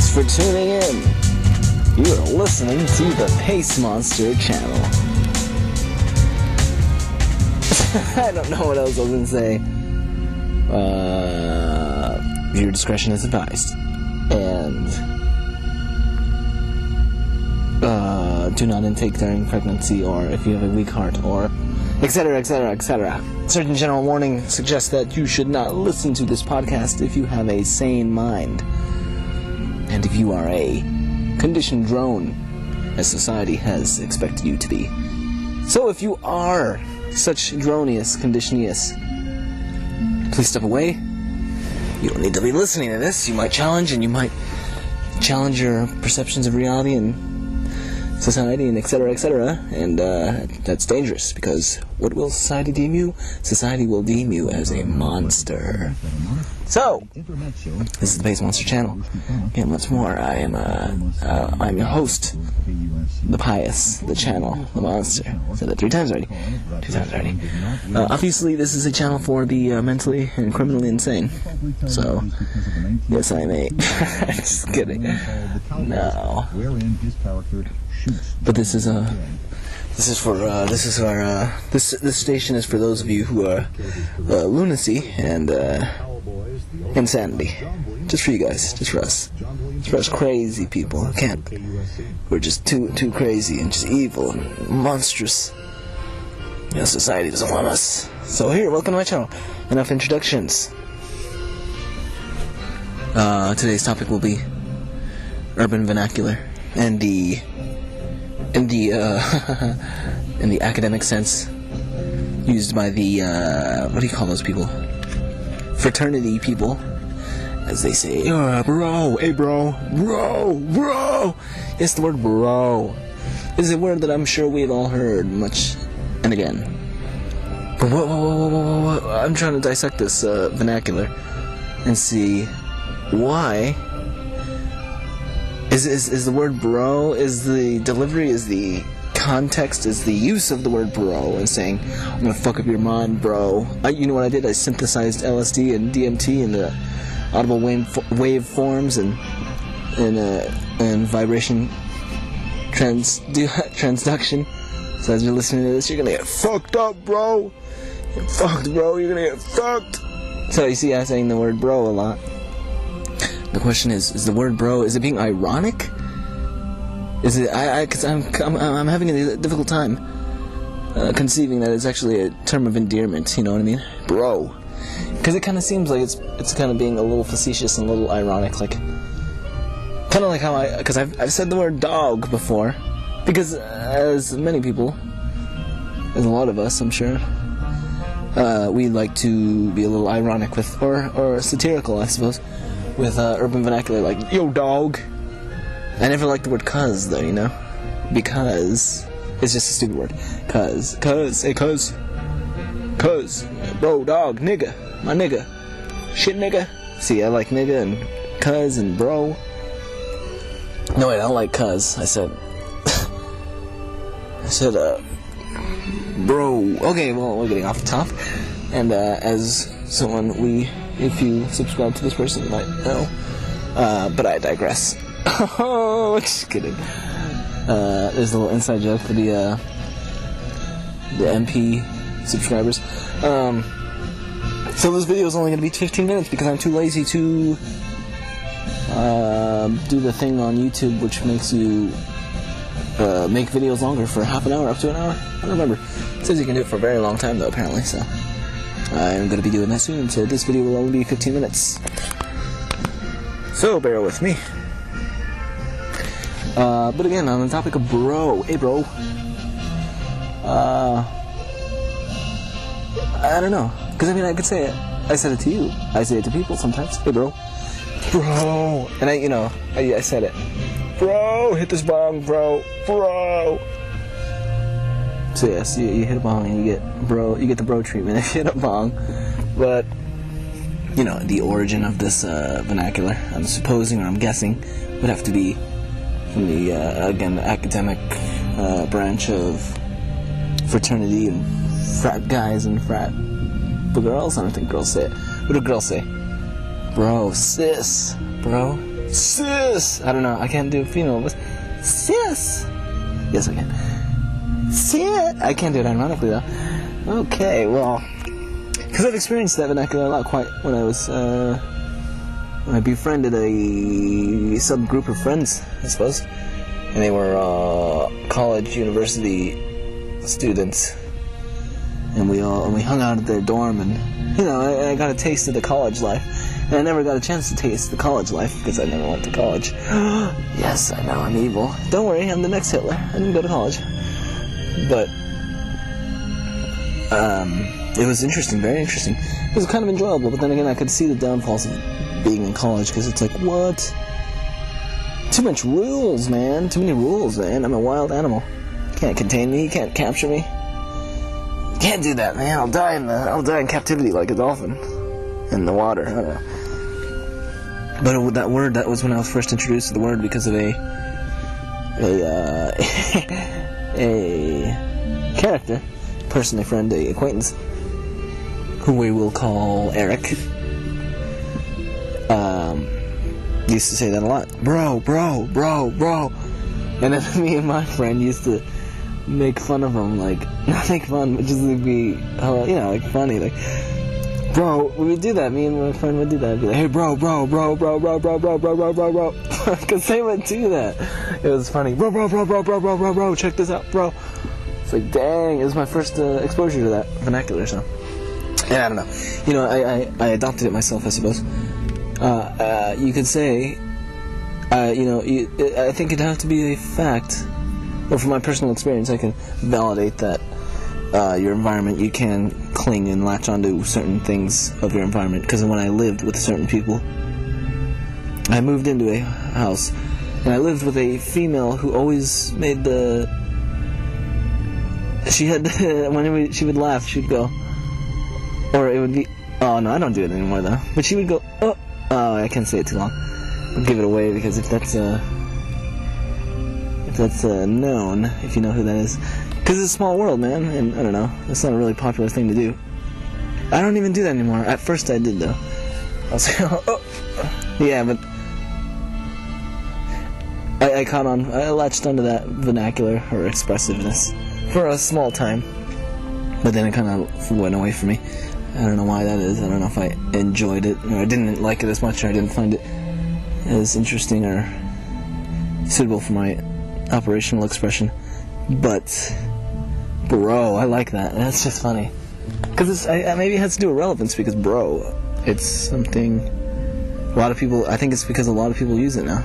Thanks for tuning in. You are listening to the Pais Monster channel. I don't know what else I was going to say. Viewer discretion is advised. And do not intake during pregnancy, or if you have a weak heart, or etc., etc., etc. Certain general warning suggests that you should not listen to this podcast if you have a sane mind. And if you are a conditioned drone, as society has expected you to be. So if you are such dronius, conditionius, please step away. You don't need to be listening to this. You might challenge, and you might challenge your perceptions of reality and society, and etc., etc., and that's dangerous, because what will society deem you? Society will deem you as a monster. So, this is the Pais Monster channel, and what's more, I'm your host, the Pais, the channel, the monster. I said that 3 times already. 2 times already. Obviously, this is a channel for the mentally and criminally insane. So, yes, I may. Just kidding. No. But this station is for those of you who are lunacy and insanity. Just for you guys, just for us. Just for us crazy people who can't. We're just too crazy and just evil and monstrous. You know, society doesn't want us. So here, welcome to my channel. Enough introductions. Today's topic will be urban vernacular and in the academic sense used by the what do you call those people? Fraternity people, as they say. Bro, hey bro. It's the word bro. It's a word that I'm sure we've all heard much and again. But what? I'm trying to dissect this vernacular and see why. Is the word bro, is the delivery, is the context, is the use of the word bro and saying, I'm gonna fuck up your mind, bro. You know what I did? I synthesized LSD and DMT in the audible wave forms and vibration transduction. So as you're listening to this, you're gonna get fucked up, bro. You're fucked, bro. You're gonna get fucked. So you see, I'm saying the word bro a lot. The question is the word bro, is it being ironic? Is it, cause I'm having a difficult time conceiving that it's actually a term of endearment, you know what I mean? Bro. Because it kind of seems like it's kind of being a little facetious and a little ironic, like, kind of like how because I've said the word dog before, because as many people, as a lot of us, I'm sure, we like to be a little ironic with, or satirical, I suppose, with urban vernacular, like, yo dog. I never liked the word cuz, though, you know, because it's just a stupid word. Cuz, hey cuz, bro, dog, nigga, my nigga, shit nigga. See, I like nigga and cuz and bro. No, wait, I don't like cuz. I said, bro. Okay, well, we're getting off the top. And as someone, if you subscribe to this person, you might know. But I digress. Oh, just kidding. There's a little inside joke for the MP subscribers. So this video is only going to be 15 minutes because I'm too lazy to do the thing on YouTube which makes you make videos longer for half an hour, up to an hour. I don't remember. It says you can do it for a very long time though, apparently, so I'm going to be doing that soon, so this video will only be 15 minutes. So bear with me. But again, on the topic of bro, hey bro, I don't know, because I mean, I could say it, I said it to you, I say it to people sometimes, hey bro, and I said it, bro, hit this bong, bro. So yes, you hit a bong and you get the bro treatment if you hit a bong, but, you know, the origin of this vernacular, I'm supposing, or I'm guessing, would have to be from the, again, the academic branch of fraternity and frat guys and frat girls. I don't think girls say it. What do girls say? Bro, sis. Bro, sis. I don't know. I can't do female voice. Sis. Yes, I can. Sis. I can't do it ironically though. Okay, well, because I've experienced that vernacular a lot. Quite when I was when I befriended a subgroup of friends, I suppose, and they were college, university students, and we hung out at their dorm, and I got a taste of the college life. And I never got a chance to taste the college life because I never went to college. Yes, I know, I'm evil. Don't worry, I'm the next Hitler. I didn't go to college. But, it was interesting, very interesting. It was kind of enjoyable, but then again, I could see the downfalls of being in college because it's like, what? Too much rules, man. Too many rules, man. I'm a wild animal. Can't contain me, can't capture me. Can't do that, man. I'll die in captivity like a dolphin. In the water, I don't know. But that word, that was when I was first introduced to the word because of a character, person, a friend, a acquaintance, who we will call Eric, used to say that a lot. Bro. And then me and my friend used to make fun of him, like, not make fun, but just like be, like funny, like, bro, we would do that, me and my friend would do that, I'd be like, hey bro, because they would do that, it was funny, bro, check this out, bro, it's like, dang, it was my first exposure to that vernacular, so, yeah, I don't know, I adopted it myself, I suppose. You could say, I think it'd have to be a fact, or from my personal experience, I can validate that your environment, you can cling and latch onto certain things of your environment. Because when I lived with certain people, I moved into a house, and I lived with a female who always made she would laugh, she'd go, or it would be, oh no, I don't do it anymore though, but she would go, oh, I can't say it too long, I'll give it away, because if that's known, if you know who that is, because it's a small world, man, and I don't know, it's not a really popular thing to do. I don't even do that anymore. At first I did, though. I was like, oh. Yeah, but I caught on, I latched onto that vernacular, or expressiveness, for a small time, but then it kind of went away from me. I don't know why that is. I don't know if I enjoyed it, or I didn't like it as much, or I didn't find it as interesting or suitable for my operational expression. But bro, I like that. That's just funny. Because maybe it has to do with relevance, because bro, it's something a lot of people, I think it's because a lot of people use it now.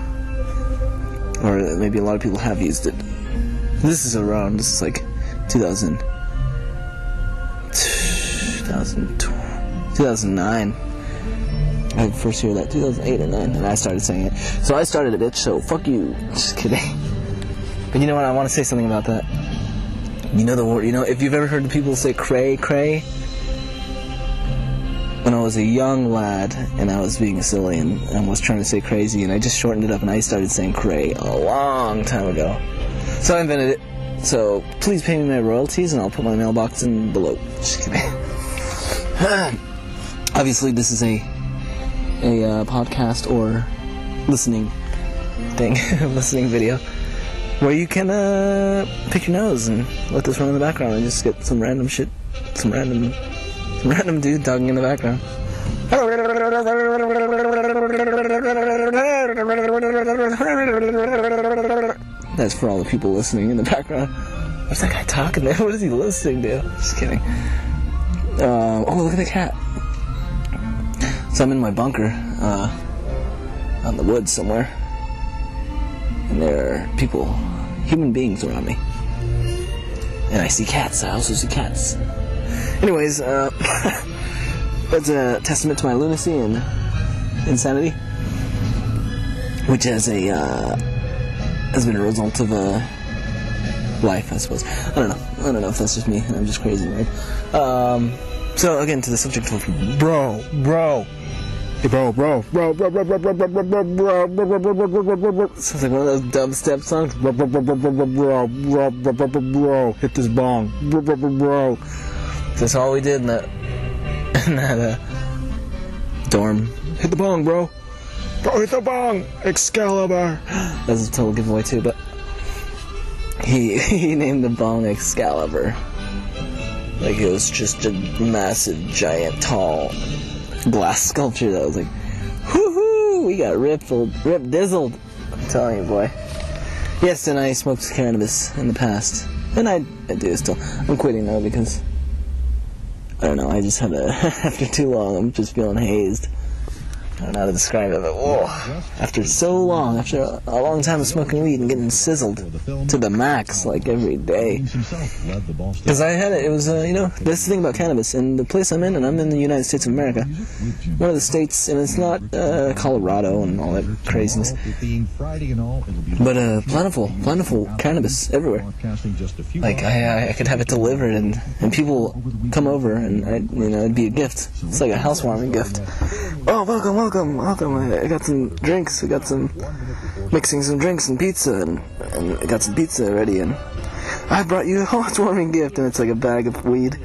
Or maybe a lot of people have used it. This is like 2009. I first heard that, 2008 or 9, and I started saying it. So I started it, bitch, so fuck you. Just kidding. But you know what, I want to say something about that. You know the word, if you've ever heard the people say cray, when I was a young lad and I was being silly and I was trying to say crazy, and I just shortened it up and I started saying cray a long time ago. So I invented it. So please pay me my royalties and I'll put my mailbox in below. Just kidding. Obviously this is a podcast or listening thing, listening video, where you can pick your nose and let this run in the background and just get some random shit, some random dude talking in the background. That's for all the people listening in the background. What's that guy talking there? What is he listening to? Just kidding. Oh, look at the cat. So I'm in my bunker out in the woods somewhere, and there are people, human beings around me, and I see cats. I also see cats. Anyways, that's a testament to my lunacy and insanity, which has been a result of life, I suppose. I don't know if that's just me and I'm just crazy, right? So again, to the subject of bro. Hey, bro. Sounds like one of those dubstep songs. Bro. Hit this bong. Bro. That's all we did in that dorm. Hit the bong, bro. With the bong, Excalibur. That's a total giveaway too, but he named the bong Excalibur. Like it was just a massive, giant, tall glass sculpture that was like, whoo-hoo, we got rip-dizzled. I'm telling you, boy. Yes, and I smoked cannabis in the past. And I do still. I'm quitting though because, I don't know, I just had after too long, I'm just feeling hazed. I don't know how to describe it, but whoa. After so long, after a long time of smoking weed and getting sizzled to the max, like every day. Because I had it was, that's the thing about cannabis. In the place I'm in, and I'm in the United States of America, one of the states, and it's not Colorado and all that craziness, but plentiful cannabis everywhere. Like, I could have it delivered, and people come over, and it'd be a gift. It's like a housewarming gift. Oh, welcome. I got some drinks. I got some mixing some drinks and pizza, and I got some pizza ready, and I brought you a housewarming gift, and it's like a bag of weed.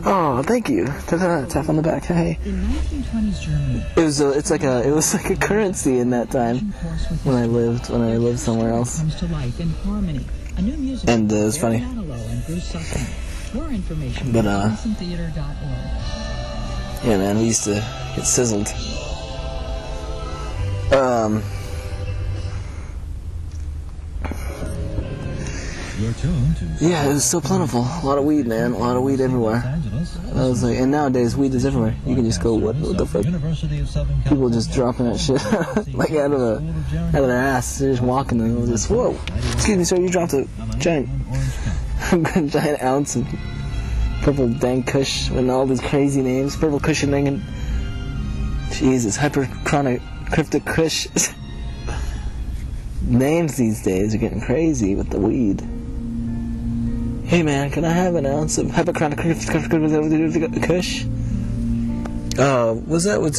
Oh, thank you. Ta-ta, tap on the back. Hey. In 1920s Germany, It was like a currency in that time when I lived somewhere else. comes to life in harmony. A new music. And it was funny. More information. But theater.org. yeah, man, we used to get sizzled. Yeah, it was so plentiful. A lot of weed, man. A lot of weed everywhere. I was like, and nowadays weed is everywhere. You can just go, what the fuck? People just dropping that shit like out of their ass. They're just walking and they're just, whoa. Excuse me, sir, you dropped a giant ounce of purple dank kush and all these crazy names. Purple cushioning and Jesus, hyperchronic cryptic kush. Names these days are getting crazy with the weed. Hey man, can I have an ounce of hyperchronic kush?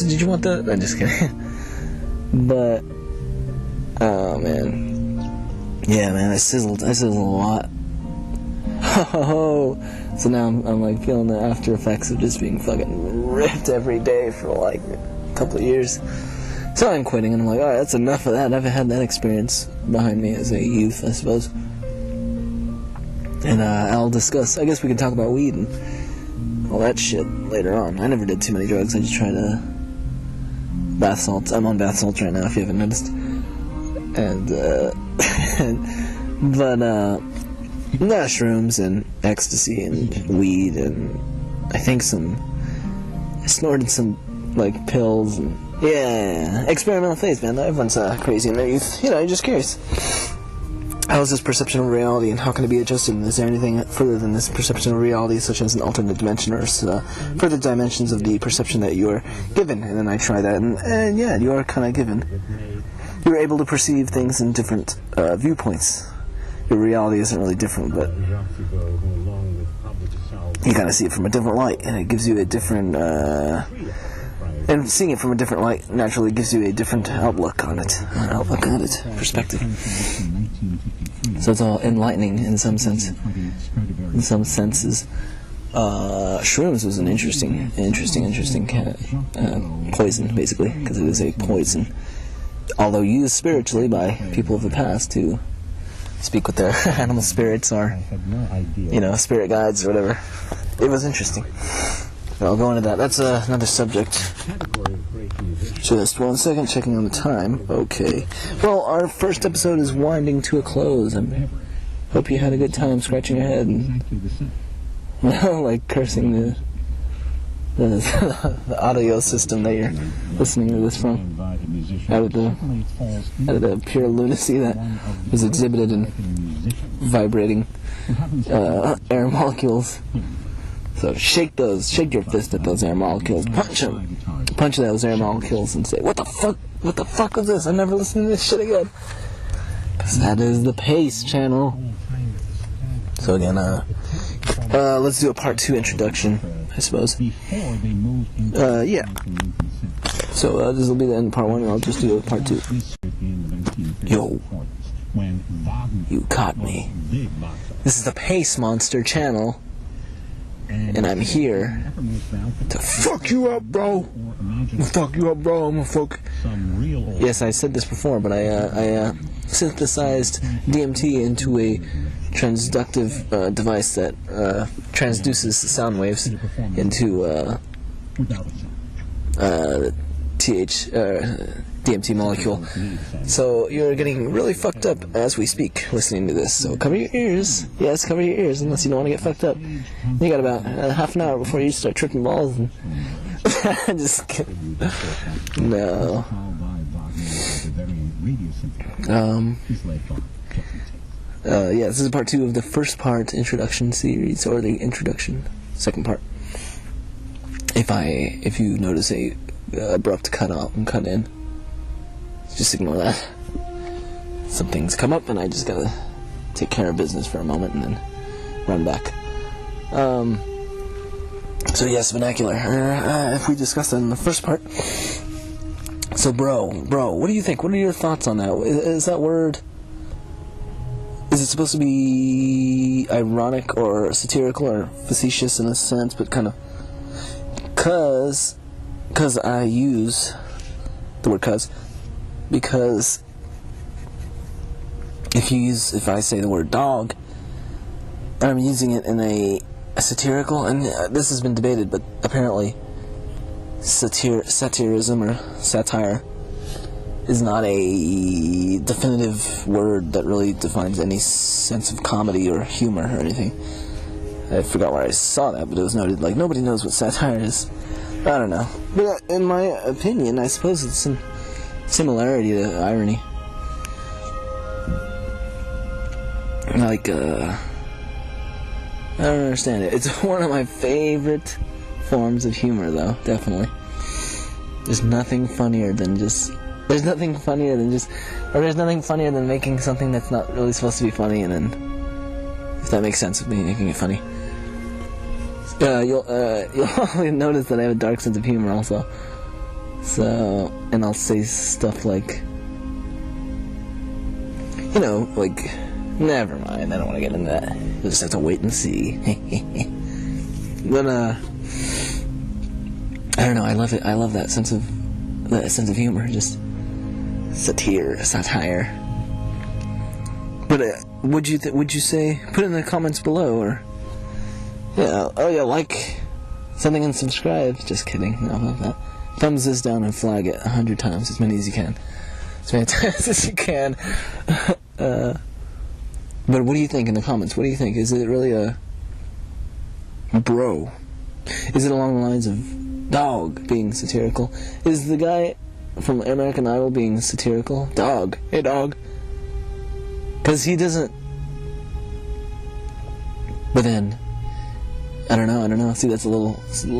Did you want that? I'm just kidding. But, oh man. Yeah man, I sizzled a lot. Oh, so now I'm like feeling the after effects of just being fucking ripped every day for like a couple of years. So I'm quitting, and I'm like, alright, that's enough of that. I've had that experience behind me as a youth, I suppose. And I'll discuss, I guess we can talk about weed and all that shit later on. I never did too many drugs, I just tried bath salts. I'm on bath salts right now, if you haven't noticed. And, but, mushrooms and ecstasy and weed and I think I snorted some, like, pills and, yeah, experimental phase, man. Everyone's crazy in their youth. You're just curious. How is this perception of reality, and how can it be adjusted? And is there anything further than this perception of reality, such as an alternate dimension or further dimensions of the perception that you are given? And then I try that, and yeah, you are kind of given. You're able to perceive things in different viewpoints. Your reality isn't really different, but you kind of see it from a different light, and it gives you a different... And seeing it from a different light naturally gives you a different outlook on it. Perspective. So it's all enlightening in some sense. In some senses. Shrooms was an interesting poison, basically, because it is a poison. Although used spiritually by people of the past to speak with their animal spirits or, spirit guides or whatever. It was interesting. I'll go into that. That's another subject. Just 1 second, checking on the time. Okay. Well, our first episode is winding to a close. I hope you had a good time scratching your head and, like cursing the audio system that you're listening to this from. Out of the pure lunacy that was exhibited in vibrating air molecules. So shake your fist at those air molecules, punch those air molecules and say, what the fuck was this? I'm never listening to this shit again. Because that is the Pais channel. So again, let's do a part 2 introduction, I suppose. Yeah. So this will be the end of part 1, and I'll just do a part 2. Yo. You caught me. This is the Pais Monster channel. and I'm here to fuck you up, bro. I'm gonna fuck you up, bro. I'm gonna fuck. Yes, I said this before, but I synthesized DMT into a transductive device that transduces sound waves into DMT molecule. So you're getting really fucked up as we speak listening to this. So cover your ears. Yes, cover your ears unless you don't want to get fucked up. You got about half an hour before you start tripping balls. And just kidding. No. Yeah, this is part 2 of the first part introduction series, or the introduction, second part. If you notice a abrupt cut out and cut in, just ignore that. Some things come up and I just gotta take care of business for a moment and then run back. So yes, vernacular. If we discussed that in the first part. So bro, what do you think? What are your thoughts on that? Is that word, is it supposed to be ironic or satirical or facetious in a sense, but kind of, cause I use the word cause, because if I say the word dog, and I'm using it in a satirical, and this has been debated, but apparently satirism or satire is not a definitive word that really defines any sense of comedy or humor or anything. I forgot where I saw that, but it was noted, like, nobody knows what satire is. I don't know. But in my opinion, I suppose it's some similarity to irony. Like, I don't understand it. It's one of my favorite forms of humor, though, definitely. There's nothing funnier than making something that's not really supposed to be funny, and then, if that makes sense of me making it funny. You'll notice that I have a dark sense of humor also. So, and I'll say stuff like, like, never mind, I don't want to get into that. You'll just have to wait and see. But, I don't know, I love it. I love that sense of humor, just satire. But, would you say, put it in the comments below, or, yeah, oh yeah, like something and subscribe. Just kidding, no, not that. Thumbs this down and flag it 100 times, as many as you can. As many times as you can. But what do you think in the comments? What do you think? Is it really a bro? Is it along the lines of dog being satirical? Is the guy from American Idol being satirical? Dog. Hey, dog. Because he doesn't... But then... I don't know. See, it's a little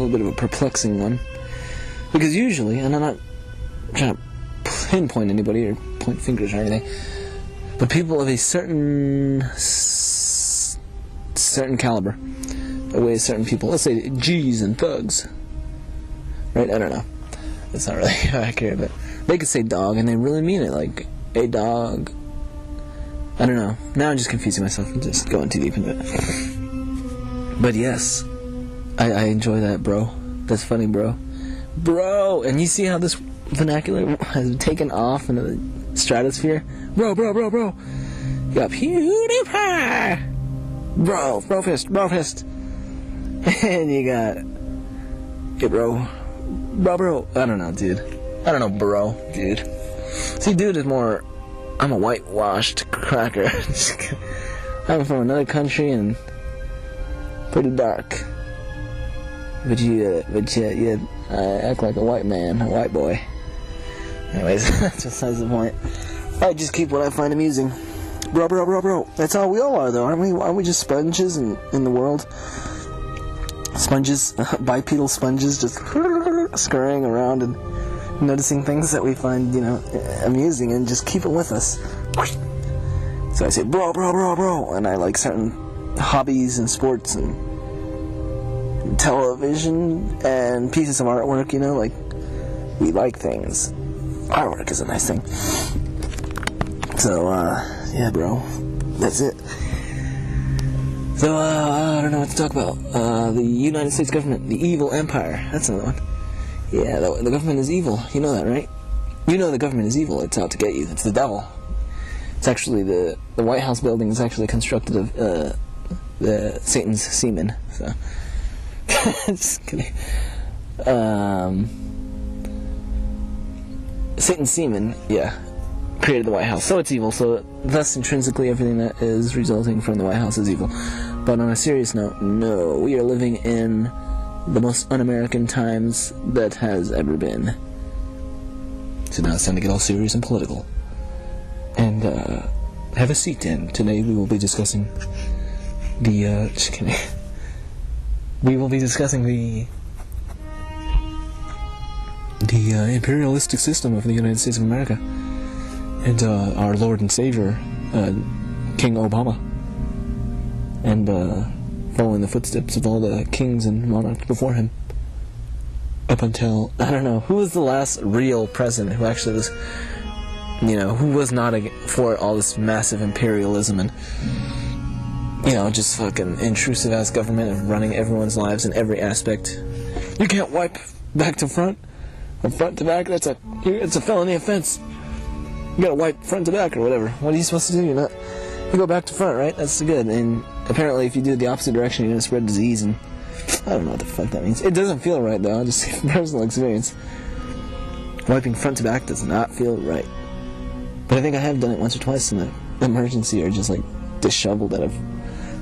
bit of a perplexing one. Because usually, and I'm not trying to pinpoint anybody or point fingers or anything, but people of a certain caliber, the way certain people, let's say G's and thugs, right? I don't know. That's not really accurate, but they could say dog and they really mean it, like, a dog. I don't know. Now I'm just confusing myself and just going too deep into it. But yes, I enjoy that, bro. That's funny, bro. Bro! And you see how this vernacular has taken off into the stratosphere? Bro! You got PewDiePie! Bro fist! And you got... Hey, bro. I don't know, dude. Bro, dude. See, dude is more... I'm a whitewashed cracker. I'm from another country and... pretty dark. But you act like a white man, a white boy. Anyways, that's besides the point. I just keep what I find amusing. Bro. That's how we all are, though, aren't we? Aren't we just sponges in the world? Sponges, bipedal sponges, just scurrying around and noticing things that we find, amusing, and just keep it with us. So I say, bro, and I like certain hobbies and sports and television and pieces of artwork, like, we like things. Artwork is a nice thing. So, yeah, bro, that's it. So, I don't know what to talk about. The United States government, the evil empire. That's another one. Yeah, the government is evil. You know that, right? You know the government is evil. It's out to get you. It's the devil. It's actually the White House building is actually constructed of the Satan's semen. So, just kidding. Satan's semen, yeah, created the White House. So it's evil. So thus, intrinsically, everything that is resulting from the White House is evil. But on a serious note, no, we are living in the most un-American times that has ever been. So now it's time to get all serious and political. And, have a seat in. Today we will be discussing the, just kidding. We will be discussing the imperialistic system of the United States of America. And, our Lord and Savior, King Obama. And, following the footsteps of all the kings and monarchs before him. Up until, I don't know, who was the last real president who actually was, who was not for all this massive imperialism and, just fucking intrusive ass government and running everyone's lives in every aspect. You can't wipe back to front, or front to back, it's a felony offense. You gotta wipe front to back or whatever. What are you supposed to do? You go back to front, right? That's good. And apparently if you do it the opposite direction, you're gonna spread disease, and I don't know what the fuck that means. It doesn't feel right, though. I'll just say from personal experience. Wiping front to back does not feel right. But I think I have done it once or twice in the emergency, or just like disheveled out of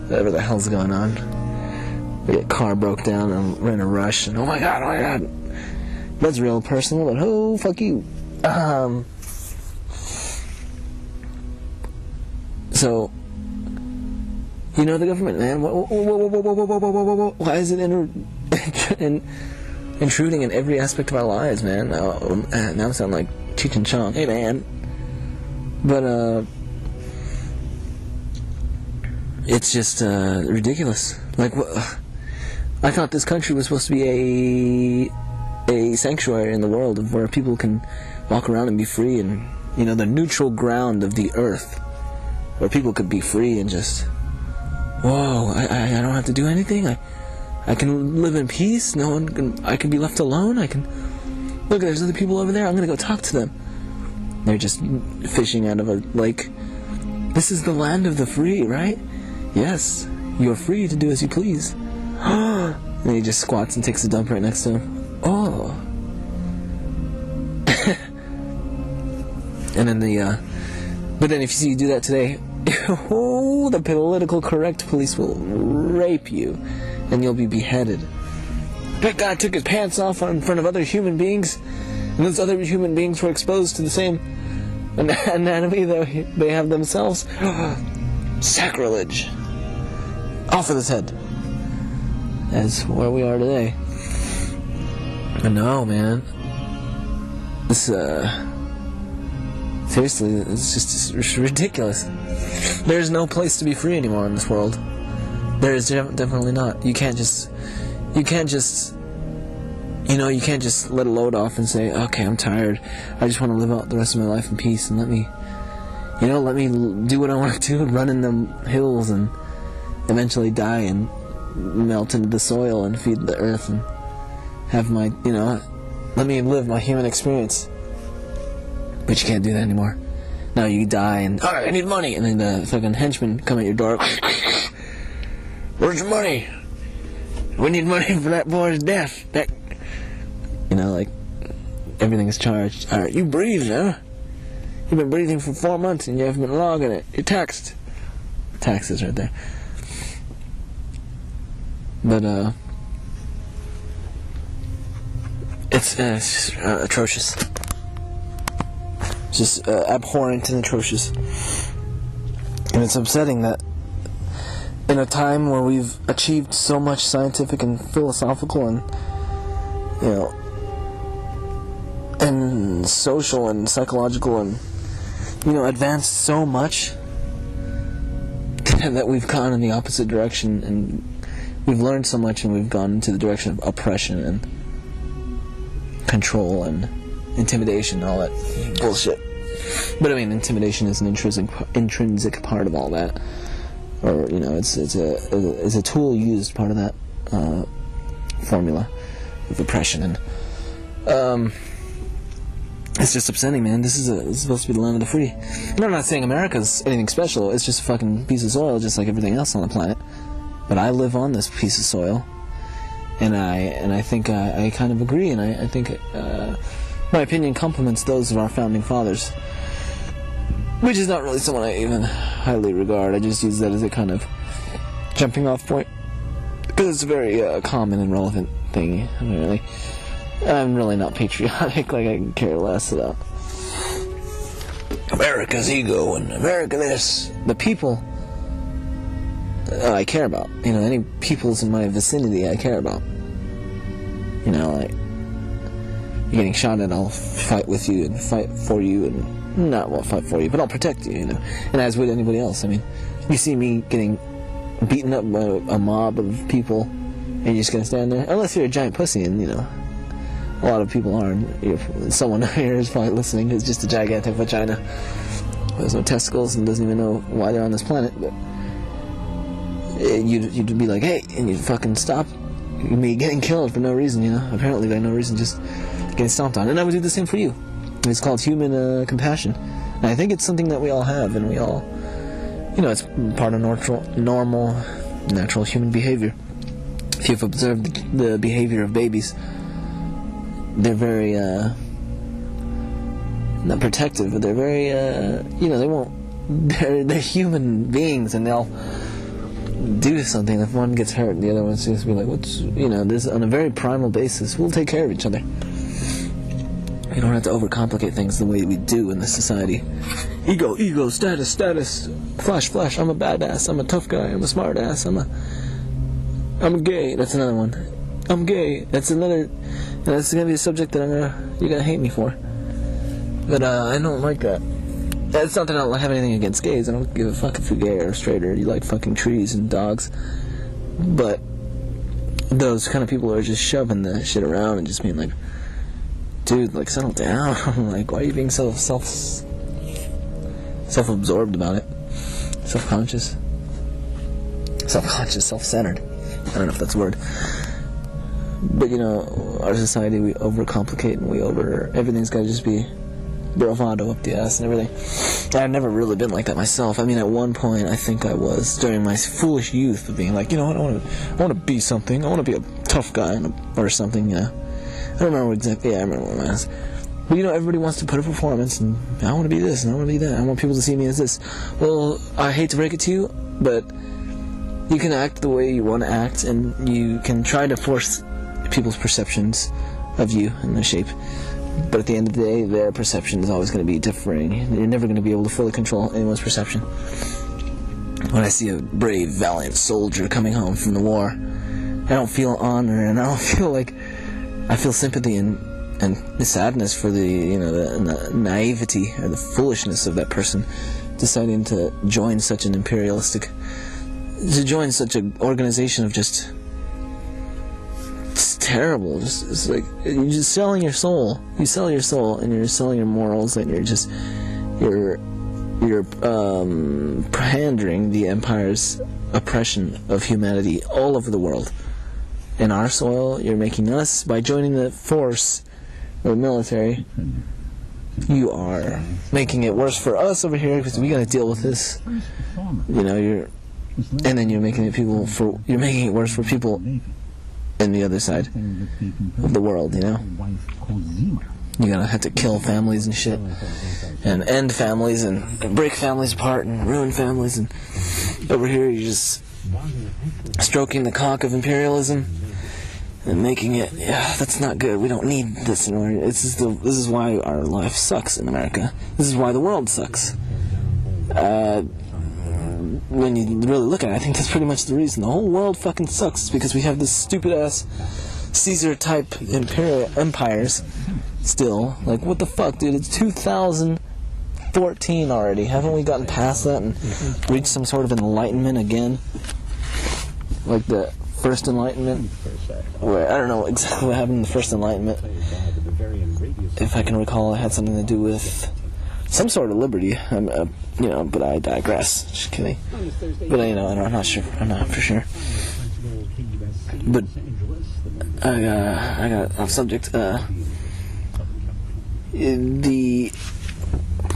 whatever the hell's going on. The car broke down and we're in a rush, and oh my god. That's real personal, but oh, fuck you. So, the government, man. Why is it intruding in every aspect of our lives, man? Now I sound like Cheech and Chong. Hey, man. But, it's just, ridiculous. Like, I thought this country was supposed to be a sanctuary in the world of where people can walk around and be free, and, the neutral ground of the earth, where people could be free and just, whoa, I don't have to do anything. I can live in peace. I can be left alone. Look, there's other people over there. I'm gonna go talk to them. They're just fishing out of a lake. This is the land of the free, right? Yes, you're free to do as you please. And he just squats and takes a dump right next to him. Oh. And then but then if you see you do that today, the political correct police will rape you, and you'll be beheaded. That guy took his pants off in front of other human beings, and those other human beings were exposed to the same anatomy that they have themselves. Sacrilege. Off with his head. That's where we are today. But no, man. This, seriously, it's ridiculous. There's no place to be free anymore in this world. There is definitely not. You can't just let a load off and say, okay, I'm tired. I just want to live out the rest of my life in peace, and let me do what I want to do and run in the hills and eventually die and melt into the soil and feed the earth and have my, let me live my human experience. But you can't do that anymore. Now you die and, I need money, and then the fucking henchmen come at your door. Where's your money? We need money for that boy's death. Everything is charged. Alright, you breathe, huh? You've been breathing for 4 months and you haven't been logging it. You're taxed. Taxes right there. But, it's just atrocious. Just abhorrent and atrocious. And it's upsetting that in a time where we've achieved so much scientific and philosophical and, and social and psychological and, advanced so much that we've gone in the opposite direction, and we've learned so much, and we've gone into the direction of oppression and control and intimidation and all that bullshit. But intimidation is an intrinsic part of all that. or it's a tool used, part of that formula of oppression, and it's just upsetting, man. This is supposed to be the land of the free. And I'm not saying America's anything special. It's just a fucking piece of soil, just like everything else on the planet. But I live on this piece of soil, and I think I kind of agree, and I think my opinion complements those of our founding fathers, which is not really someone I even highly regard. I just use that as a kind of jumping off point, because it's a very common and relevant thing. I'm really not patriotic. Like, I can care less about America's ego and America this. The people I care about. Any peoples in my vicinity I care about. Like, you're getting shot at, I'll fight with you and fight for you, and fight for you, but I'll protect you, and as would anybody else. I mean, you see me getting beaten up by a mob of people, and you're just gonna stand there? Unless you're a giant pussy, and a lot of people are. Someone here is probably listening who's just a gigantic vagina who has no testicles and doesn't even know why they're on this planet, but you'd be like, hey, and you'd fucking stop me getting killed for no reason, apparently by no reason, just getting stomped on. And I would do the same for you. It's called human compassion, and I think it's something that we all have, and we all, it's part of normal, natural human behavior. If you've observed the behavior of babies, they're very not protective, but they're very they're human beings, and they'll do something. If one gets hurt, the other one's just be like, what's, this, on a very primal basis, we'll take care of each other. You don't have to overcomplicate things the way we do in this society. Ego, status, flash, I'm a badass, I'm a tough guy, I'm a smart ass, I'm a gay. That's another one. I'm gay. That's another. That's gonna be a subject that you're gonna hate me for. But I don't like that. It's not that I don't have anything against gays. I don't give a fuck if you're gay or straight or you like fucking trees and dogs. But those kind of people are just shoving the shit around and just being like, dude, like, settle down. Like, why are you being so self-absorbed about it? Self-conscious, self-centered. I don't know if that's a word. But, our society, we overcomplicate, and everything's got to just be bravado up the ass and everything. I've never really been like that myself. I mean, at one point, I think I was, during my foolish youth, of being like, I want to be something. I want to be a tough guy or something, I don't remember exactly. Yeah, I remember what it was. But, everybody wants to put a performance, and I want to be this, and I want to be that. I want people to see me as this. Well, I hate to break it to you, but you can act the way you want to act, and you can try to force people's perceptions of you and their shape. But at the end of the day, their perception is always going to be differing. You're never going to be able to fully control anyone's perception. When I see a brave, valiant soldier coming home from the war, I don't feel honor, and I don't feel like... I feel sympathy and the sadness for the naivety or the foolishness of that person deciding to join such an such an organization of just... It's terrible. It's like, you're just selling your soul. You sell your soul, and you're selling your morals, and you're pandering the empire's oppression of humanity all over the world. In our soil, you're making us, by joining the force or the military, you are making it worse for us over here, because we got to deal with this. And then you're making it worse for people in the other side of the world, You're gonna have to kill families and shit, and end families, and break families apart, and ruin families, and over here you're just stroking the cock of imperialism and making it, that's not good. We don't need this anymore. This is why our life sucks in America. This is why the world sucks. When you really look at it, I think that's pretty much the reason. The whole world fucking sucks. It's because we have this stupid-ass Caesar-type empires still. Like, what the fuck, dude? It's 2014 already. Haven't we gotten past that and reached some sort of enlightenment again? Like the First Enlightenment? Where, I don't know exactly what happened in the First Enlightenment. If I can recall, it had something to do with some sort of liberty. But I digress. Just kidding. But I'm not sure. I'm not for sure. But I got off subject.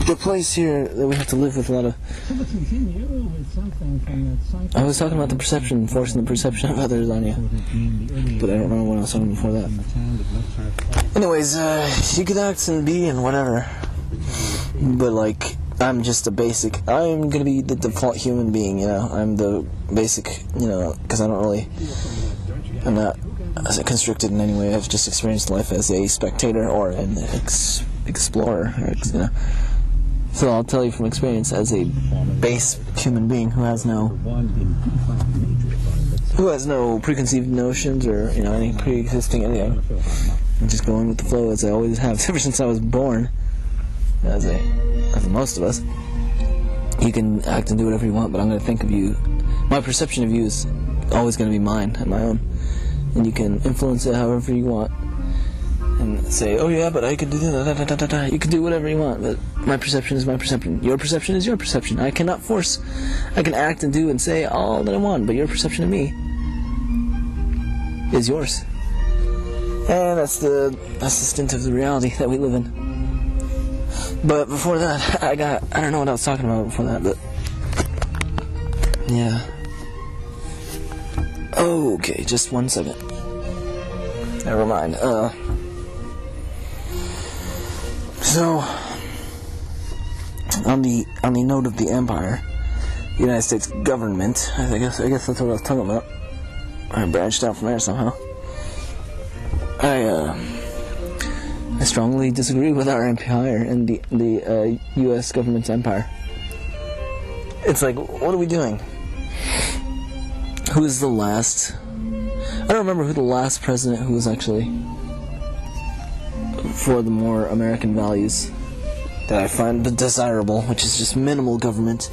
The place here that we have to live with a lot of. I was talking about the perception, forcing the perception of others on you. But I don't remember what I was talking before that. Anyways, you could act and be and whatever. But like, I'm just a basic. I'm gonna be the default human being, I'm the basic, because I'm not constricted in any way. I've just experienced life as a spectator or an explorer, So I'll tell you from experience, as a base human being who has no preconceived notions or any pre-existing anything, I'm just going with the flow as I always have ever since I was born. As most of us, you can act and do whatever you want, but I'm going to think of you. My perception of you is always going to be mine and my own, and you can influence it however you want. And say, oh yeah, but I could do that. You can do whatever you want, but my perception is my perception. Your perception is your perception. I cannot force. I can act and do and say all that I want, but your perception of me is yours. And that's the stint of the reality that we live in. But before that, I don't know what I was talking about before that, but yeah. Okay, just 1 second. Never mind. So, on the note of the empire, the United States government, I guess that's what I was talking about. I branched out from there somehow. I strongly disagree with our empire and the U.S. government's empire. It's like, what are we doing? Who is the last? I don't remember who the last president who was actually for the more American values that I find desirable, which is just minimal government.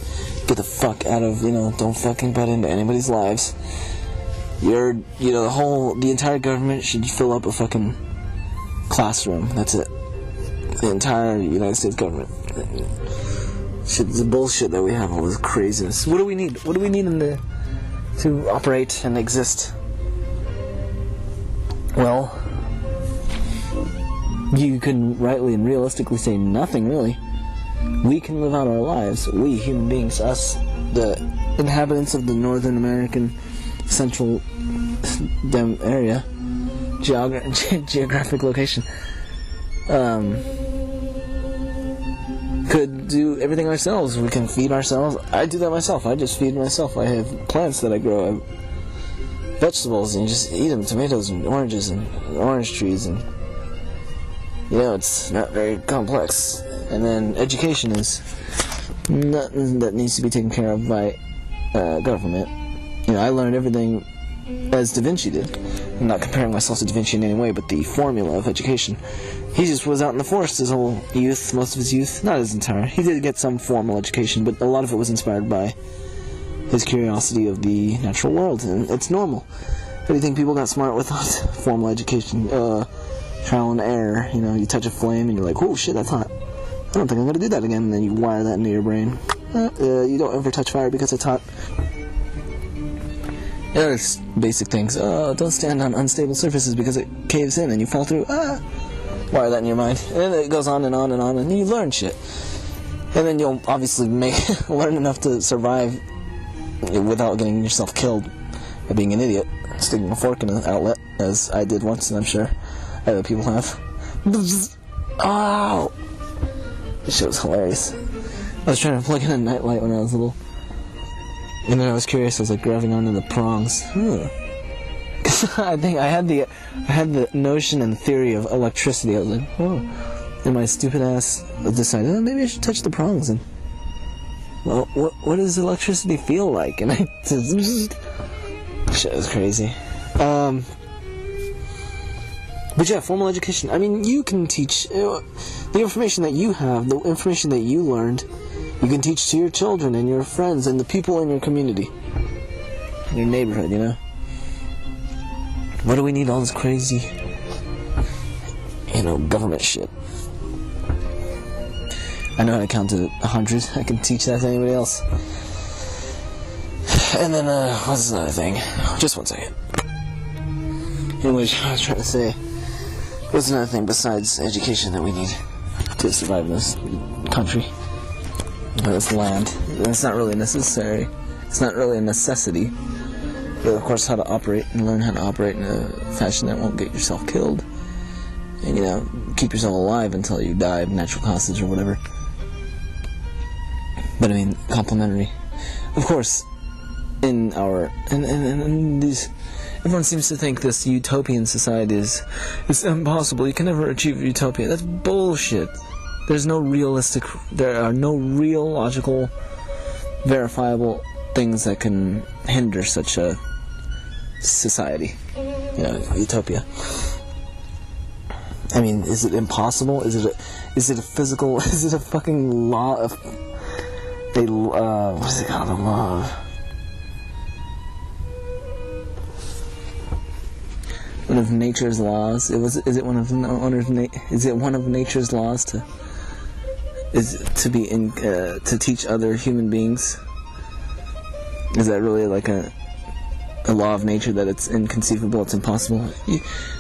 Get the fuck out of, don't fucking butt into anybody's lives. The entire government should fill up a fucking classroom. That's it. The entire United States government. Shit, the bullshit that we have, all this craziness. What do we need? What do we need to operate and exist? Well, you can rightly and realistically say nothing, really. We can live out our lives. We, human beings, us, the inhabitants of the Northern American central area, geographic location, could do everything ourselves. We can feed ourselves. I do that myself. I just feed myself. I have plants that I grow. I have vegetables, and you just eat them. Tomatoes and oranges and orange trees, and it's not very complex. And then education is nothing that needs to be taken care of by government. I learned everything as Da Vinci did. I'm not comparing myself to Da Vinci in any way, but the formula of education. He just was out in the forest his whole youth, most of his youth, not his entire. He did get some formal education, but a lot of it was inspired by his curiosity of the natural world, and it's normal. How do you think people got smart without formal education? Trial and error. You touch a flame and you're like, oh shit, that's hot. I don't think I'm gonna do that again, and then you wire that into your brain. You don't ever touch fire because it's hot. There's basic things. Don't stand on unstable surfaces because it caves in and you fall through. Wire that in your mind. And then it goes on and on and on, and then you learn shit. And then you'll obviously learn enough to survive without getting yourself killed by being an idiot, sticking a fork in an outlet, as I did once, and I'm sure other people have. Oh! This shit was hilarious. I was trying to plug in a nightlight when I was little. And then I was curious, I was like grabbing onto the prongs. I think I had the notion and theory of electricity. I was like, oh. And my stupid ass decided, maybe I should touch the prongs. And, well, what does electricity feel like? And I just... Shit was crazy. But yeah, formal education. I mean, you can teach... the information that you have, the information that you learned, you can teach to your children and your friends and the people in your community. Your neighborhood, What do we need all this crazy, government shit? I know how to count to 100. I can teach that to anybody else. And then, what's another thing? Just one second. Anyways, I was trying to say, what's another thing besides education that we need to survive in this country? This land. It's not really necessary. It's not really a necessity. But of course, how to operate and learn how to operate in a fashion that won't get yourself killed. And, keep yourself alive until you die of natural causes or whatever. But I mean, complementary. Of course, in our... And these... Everyone seems to think this utopian society is impossible. You can never achieve utopia. That's bullshit. There are no real, logical, verifiable things that can hinder such a society. Utopia. I mean, is it impossible? Is it a physical? Is it a fucking law of? What is it called? A law of? One of nature's laws. Is it one of nature's laws to teach other human beings? Is that really like a law of nature that it's inconceivable, it's impossible?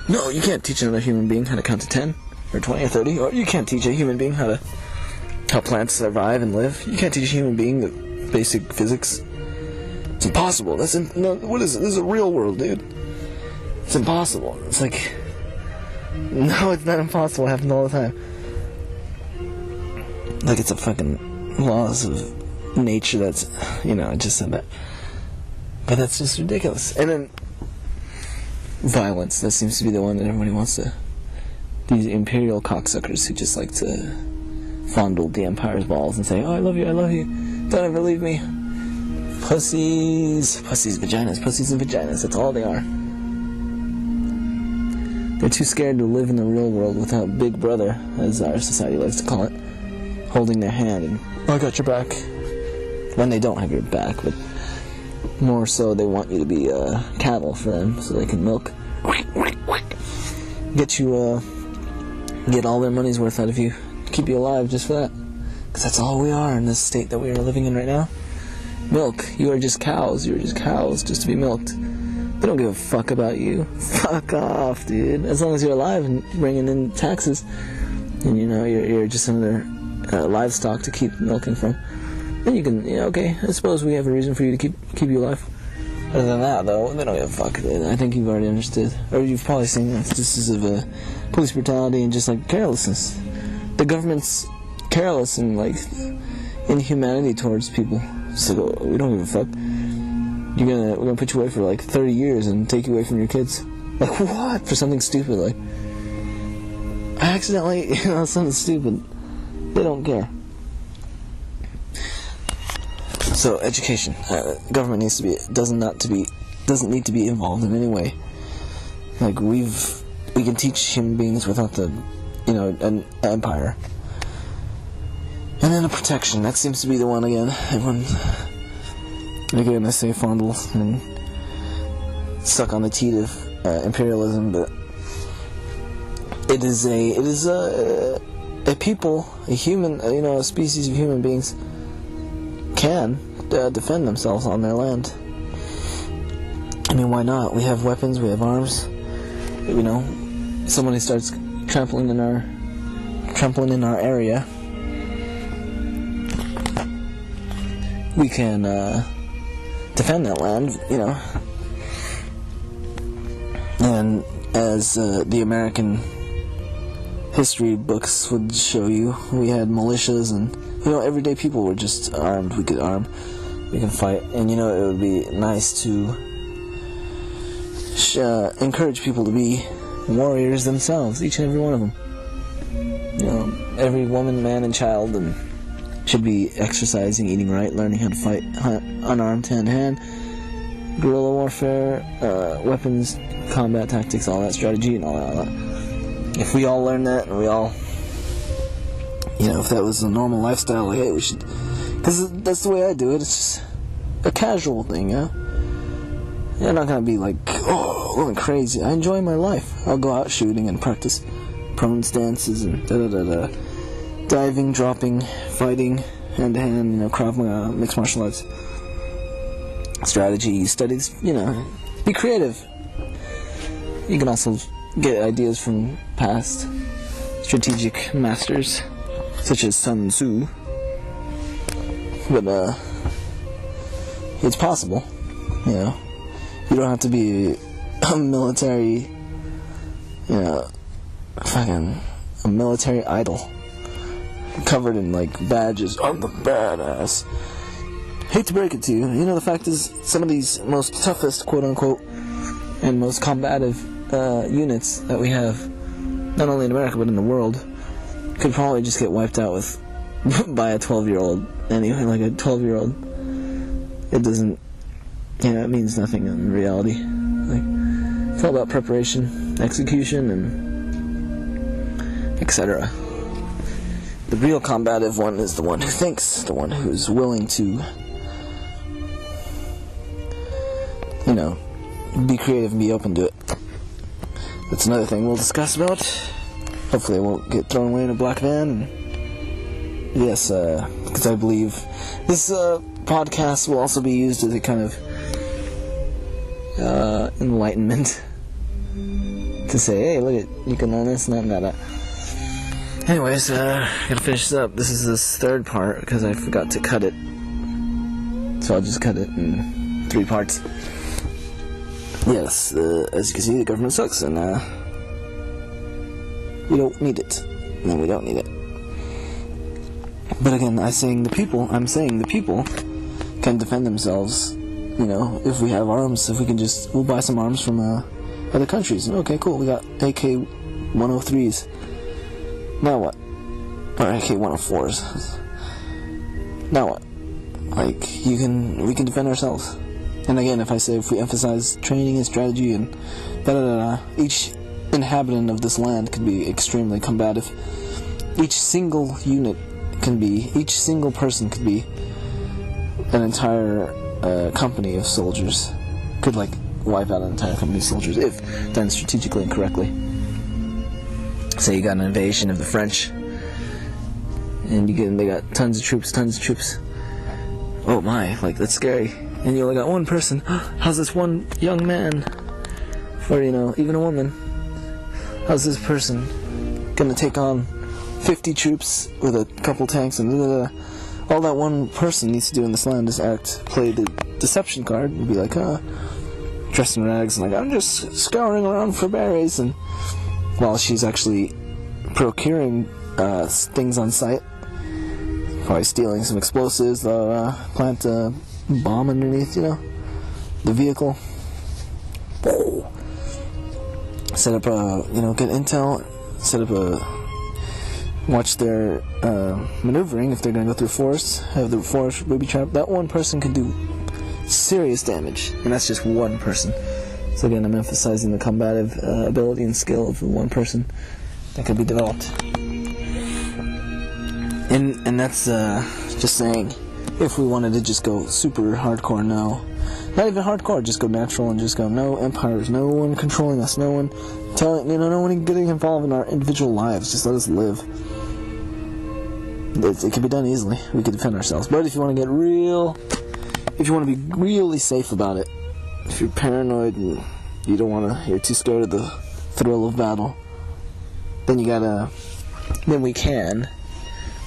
No, you can't teach another human being how to count to 10 or 20 or 30, or you can't teach a human being how plants survive and live. You can't teach a human being the basic physics. It's impossible. What is it? This is a real world, dude. It's impossible. It's like, no, it's not impossible. It happens all the time. Like it's a fucking laws of nature that's, I just said that. But that's just ridiculous. And then violence. That seems to be the one that everybody wants to. These imperial cocksuckers who just like to fondle the empire's balls and say, "Oh, I love you. Don't ever leave me." Pussies, vaginas, pussies and vaginas. That's all they are. They're too scared to live in the real world without Big Brother, as our society likes to call it, holding their hand and, "I got your back." When they don't have your back, but more so they want you to be cattle for them so they can milk. Get all their money's worth out of you. Keep you alive just for that. Because that's all we are in this state that we are living in right now. Milk. You are just cows. You're just cows just to be milked. They don't give a fuck about you. Fuck off, dude. As long as you're alive and bringing in taxes, and you're just another livestock to keep milking from, then you can, okay, I suppose we have a reason for you to keep you alive. Other than that, though, they don't give a fuck. I think you've already understood, or you've probably seen instances of police brutality and just like carelessness. The government's careless and like inhumanity towards people. So we don't give a fuck. We're gonna put you away for like 30 years and take you away from your kids. Like what? For something stupid, like I accidentally, something stupid. They don't care. So education, government doesn't need to be involved in any way. Like we can teach human beings without an empire. And then a protection, that seems to be the one again. Everyone, again, I say fondle and suck on the teat of imperialism, but it is a people, a human, a species of human beings can defend themselves on their land. I mean, why not? We have weapons, we have arms. Somebody starts trampling in our area, we can defend that land, And as the American history books would show you, we had militias and everyday people were just armed. We could arm, we can fight, and it would be nice to encourage people to be warriors themselves, each and every one of them. Every woman, man, and child, and should be exercising, eating right, learning how to fight, hunt, unarmed, hand-to-hand, guerrilla warfare, weapons, combat tactics, all that strategy, and all that. If we all learn that, and we all, if that was a normal lifestyle, like, hey, we should, because that's the way I do it. It's just a casual thing, I'm not gonna be like, going crazy. I enjoy my life. I'll go out shooting and practice prone stances and diving, dropping, fighting, hand-to-hand, Krav Maga, mixed martial arts, strategy, studies, be creative. You can also get ideas from past strategic masters, such as Sun Tzu. But, it's possible, You don't have to be a military, a military idol, covered in, badges. I'm the badass. Hate to break it to you, the fact is, some of these most toughest, quote-unquote, and most combative units that we have, not only in America, but in the world, could probably just get wiped out by a 12-year-old. Anyway, like a 12-year-old. It doesn't, it means nothing in reality. It's all about preparation, execution, and etc. The real combative one is the one who thinks, the one who's willing to, be creative and be open to it. That's another thing we'll discuss about. Hopefully I won't get thrown away in a black van. Yes, because I believe this podcast will also be used as a kind of enlightenment to say, hey, look at, you can learn this and that. Anyways, gotta finish this up. This is this third part because I forgot to cut it, so I'll just cut it in 3 parts. Yes, as you can see, the government sucks, and we don't need it. And we don't need it. But again, I'm saying the people can defend themselves. If we have arms, if we can we'll buy some arms from other countries. Okay, cool. We got AK-103s. Now what? Or AK-104s. Now what? We can defend ourselves. And again, if we emphasize training and strategy and each inhabitant of this land can be extremely combative. Each single person could be an entire company of soldiers. Could wipe out an entire company of soldiers if done strategically and correctly. Say you got an invasion of the French, and they got tons of troops. Oh my, that's scary. And you only got one person. How's this one young man, or even a woman? How's this person gonna take on 50 troops with a couple tanks and all that one person needs to do in this land is play the deception card and be dressed in rags and I'm just scouring around for berries, and while she's actually procuring things on site, probably stealing some explosives, plant a bomb underneath, the vehicle. Set up get intel, watch their maneuvering if they're going to go through forests, have the forest booby trap. That one person could do serious damage, and that's just one person. So again, I'm emphasizing the combative ability and skill of the one person that could be developed. And that's just saying, if we wanted to just go super hardcore, no. Not even hardcore, just go natural and just go, no empires, no one controlling us, no one telling, no one getting involved in our individual lives, just let us live. It can be done easily. We can defend ourselves. But if you want to get if you want to be really safe about it, if you're paranoid and you're too scared of the thrill of battle, then then we can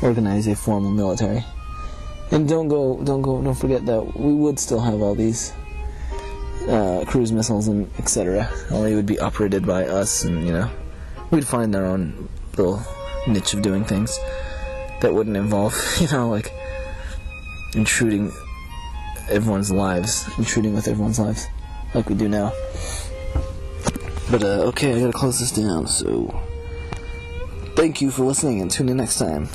organize a formal military. And don't forget that we would still have all these cruise missiles and etc. Only it would be operated by us, and we'd find our own little niche of doing things that wouldn't involve intruding with everyone's lives like we do now. But okay, I gotta close this down, so thank you for listening and tune in next time.